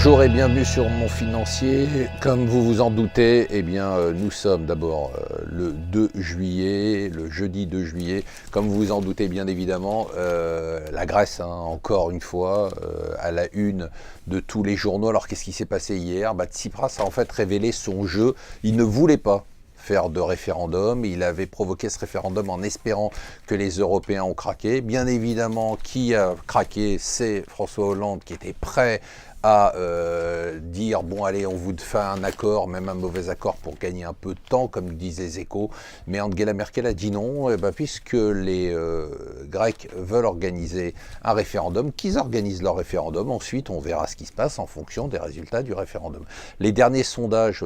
Bonjour et bienvenue sur Mon Financier. Comme vous vous en doutez, nous sommes d'abord le 2 juillet, le jeudi 2 juillet. Comme vous vous en doutez bien évidemment, la Grèce, encore une fois, à la une de tous les journaux. Alors qu'est-ce qui s'est passé hier? Tsipras a en fait révélé son jeu. Il ne voulait pas faire de référendum. Il avait provoqué ce référendum en espérant que les Européens ont craqué. Bien évidemment, qui a craqué? C'est François Hollande qui était prêt à dire bon allez, on vous fait un accord, même un mauvais accord pour gagner un peu de temps, comme disait Zeko. Mais Angela Merkel a dit non, puisque les Grecs veulent organiser un référendum, qu'ils organisent leur référendum. Ensuite, on verra ce qui se passe en fonction des résultats du référendum. Les derniers sondages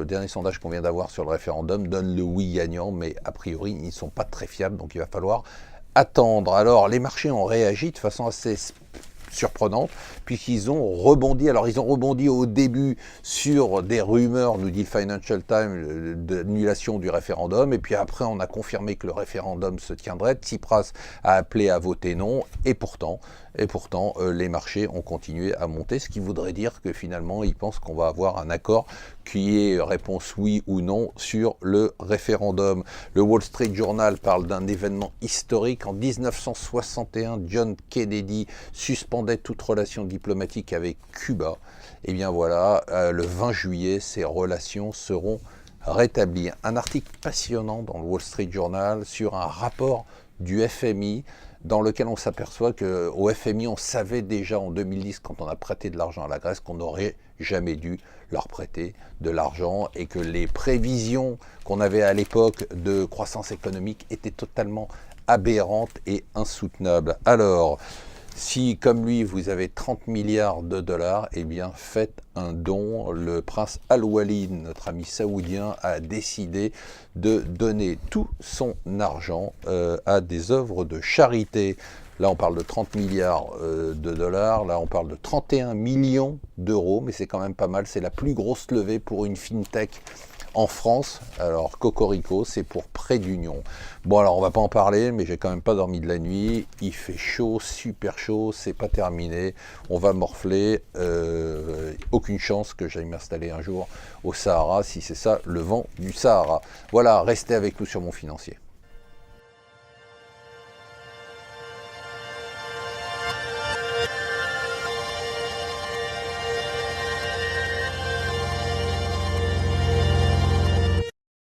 qu'on vient d'avoir sur le référendum donnent le oui gagnant, mais a priori, ils ne sont pas très fiables, donc il va falloir attendre. Alors, les marchés ont réagi de façon assez surprenante, puisqu'ils ont rebondi. Alors, ils ont rebondi au début sur des rumeurs, nous dit le Financial Times, d'annulation du référendum, et puis après, on a confirmé que le référendum se tiendrait. Tsipras a appelé à voter non, et pourtant, les marchés ont continué à monter, ce qui voudrait dire que finalement, ils pensent qu'on va avoir un accord qui est réponse oui ou non sur le référendum. Le Wall Street Journal parle d'un événement historique. En 1961, John Kennedy suspendait toute relation diplomatique avec Cuba. Et bien voilà, le 20 juillet, ces relations seront rétablies. Un article passionnant dans le Wall Street Journal sur un rapport du FMI, dans lequel on s'aperçoit qu'au FMI, on savait déjà en 2010, quand on a prêté de l'argent à la Grèce, qu'on n'aurait jamais dû leur prêter de l'argent et que les prévisions qu'on avait à l'époque de croissance économique étaient totalement aberrantes et insoutenables. Alors, si, comme lui, vous avez 30 milliards de dollars, faites un don. Le prince Al-Walid, notre ami saoudien, a décidé de donner tout son argent à des œuvres de charité. Là, on parle de 30 milliards de dollars. Là, on parle de 31 millions d'euros, mais c'est quand même pas mal. C'est la plus grosse levée pour une fintech en France. Alors, Cocorico, c'est pour Prêt d'Union. Bon, alors, on va pas en parler, mais j'ai quand même pas dormi de la nuit. Il fait chaud, super chaud, c'est pas terminé. On va morfler. Aucune chance que j'aille m'installer un jour au Sahara, si c'est ça, le vent du Sahara. Voilà, restez avec nous sur Mon Financier.